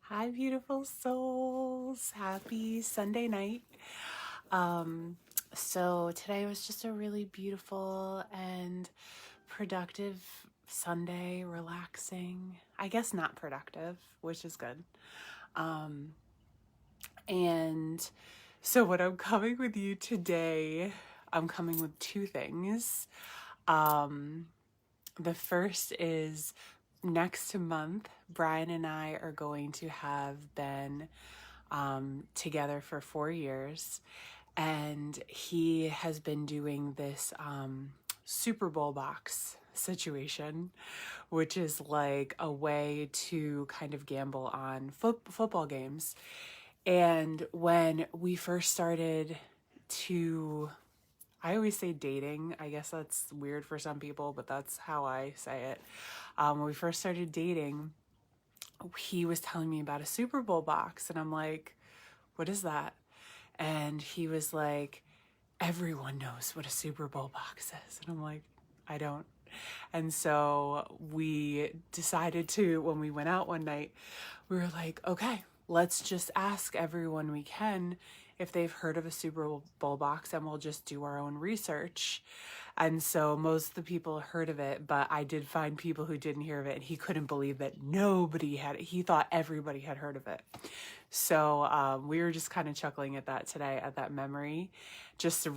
Hi, beautiful souls. Happy Sunday night. So today was just a really beautiful and productive Sunday, relaxing. I guess not productive, which is good. And so what I'm coming with you today, I'm coming with two things. The first is next month, Brian and I are going to have been together for 4 years, and he has been doing this Super Bowl box situation, which is like a way to kind of gamble on football games. And when we first started to, I always say dating. I guess that's weird for some people, but that's how I say it. When we first started dating, he was telling me about a Super Bowl box, and I'm like, what is that? And he was like, everyone knows what a Super Bowl box is. And I'm like, I don't. And so we decided to, when we went out one night, we were like, okay, let's just ask everyone we can if they've heard of a Super Bowl box, and we'll just do our own research. And so most of the people heard of it, but I did find people who didn't hear of it, and he couldn't believe that nobody had it. He thought everybody had heard of it. So we were just kind of chuckling at that today, at that memory. Just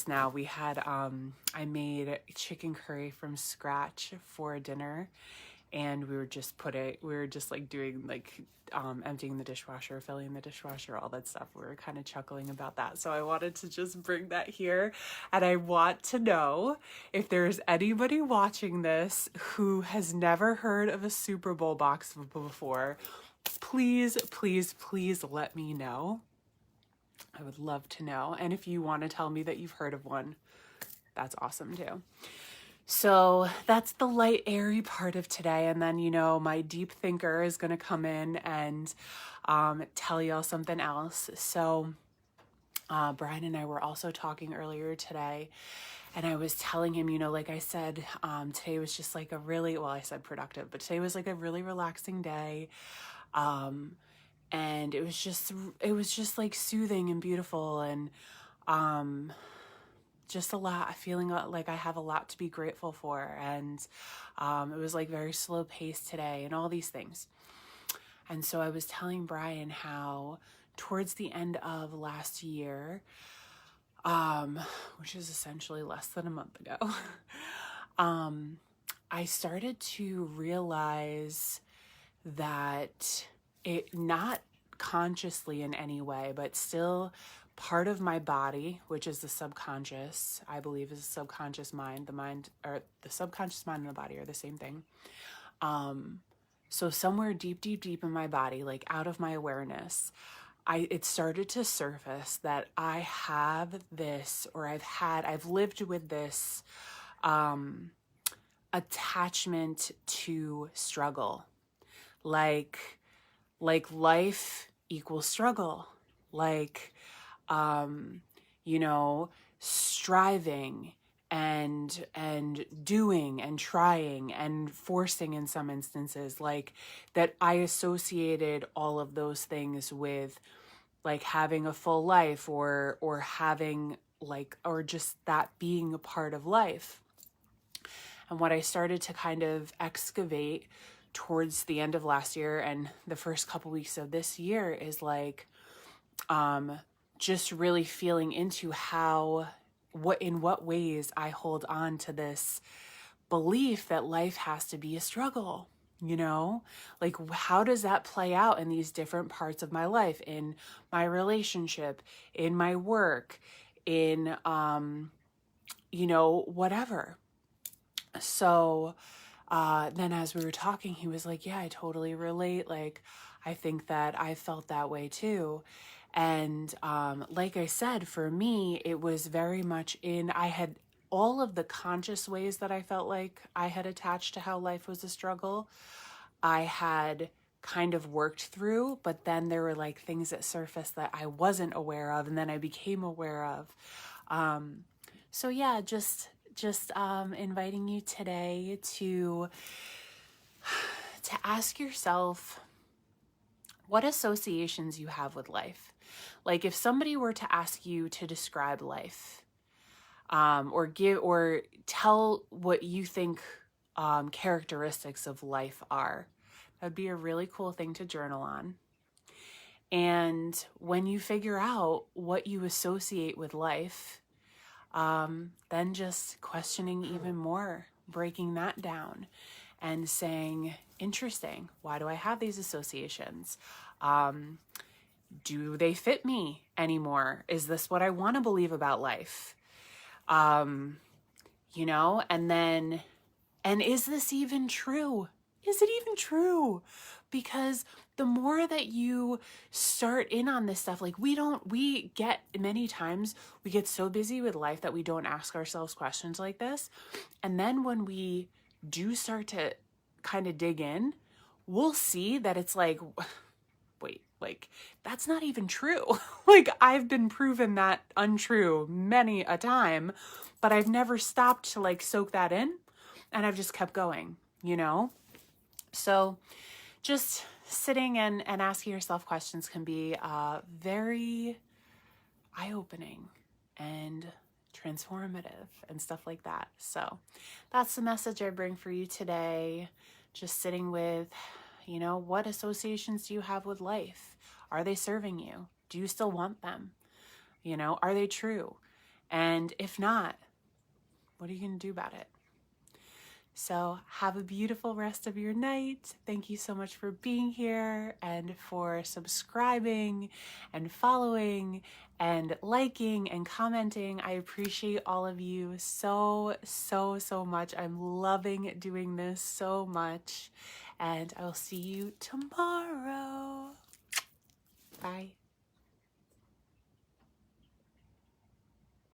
now we had, I made chicken curry from scratch for dinner, and we were just like doing like emptying the dishwasher, filling the dishwasher, all that stuff. We were kind of chuckling about that. So I wanted to just bring that here, and I want to know if there's anybody watching this who has never heard of a Super Bowl box before. Please, please, please let me know. I would love to know. And if you want to tell me that you've heard of one, that's awesome too. So that's the light, airy part of today. And then, my deep thinker is going to come in and tell y'all something else. So Brian and I were also talking earlier today, and I was telling him, like I said, today was just like I said productive, but today was like a really relaxing day. And it was just like soothing and beautiful, and just a lot, feeling like I have a lot to be grateful for. And it was like very slow paced today and all these things. And so I was telling Brian how towards the end of last year, which is essentially less than a month ago, I started to realize that it, not consciously in any way, but still part of my body, which is the subconscious, I believe is the subconscious mind, the subconscious mind and the body are the same thing. So somewhere deep, deep, deep in my body, like out of my awareness, it started to surface that I have this, or I've lived with this, attachment to struggle. Like life equals struggle. Like, striving and doing and trying and forcing in some instances, like that I associated all of those things with like having a full life, or having or just that being a part of life. And what I started to kind of excavate towards the end of last year and the first couple weeks of this year is like, just really feeling into in what ways I hold on to this belief that life has to be a struggle. Like how does that play out in these different parts of my life, in my relationship, in my work, in, whatever. So then as we were talking, he was like, yeah, I totally relate. Like, I think that I felt that way too. And like I said, for me, it was very much I had all of the conscious ways that I felt like I had attached to how life was a struggle, I had kind of worked through, but then there were like things that surfaced that I wasn't aware of, and then I became aware of. So yeah, just inviting you today to ask yourself what associations you have with life. Like if somebody were to ask you to describe life, or tell what you think characteristics of life are, that'd be a really cool thing to journal on. And when you figure out what you associate with life, then just questioning even more, breaking that down and saying, interesting, why do I have these associations? Do they fit me anymore? Is this what I want to believe about life? And is this even true? Is it even true? Because the more that you start in on this stuff, like many times we get so busy with life that we don't ask ourselves questions like this. And then when we do start to kind of dig in, we'll see that it's like, wait, like that's not even true. Like I've been proven that untrue many a time, but I've never stopped to like soak that in, and I've just kept going, So just sitting and asking yourself questions can be very eye-opening and transformative and stuff like that. So that's the message I bring for you today. Just sitting with, what associations do you have with life? Are they serving you? Do you still want them? Are they true? And if not, what are you going to do about it? So have a beautiful rest of your night. Thank you so much for being here and for subscribing and following and liking and commenting. I appreciate all of you so, so, so much. I'm loving doing this so much. And I will see you tomorrow.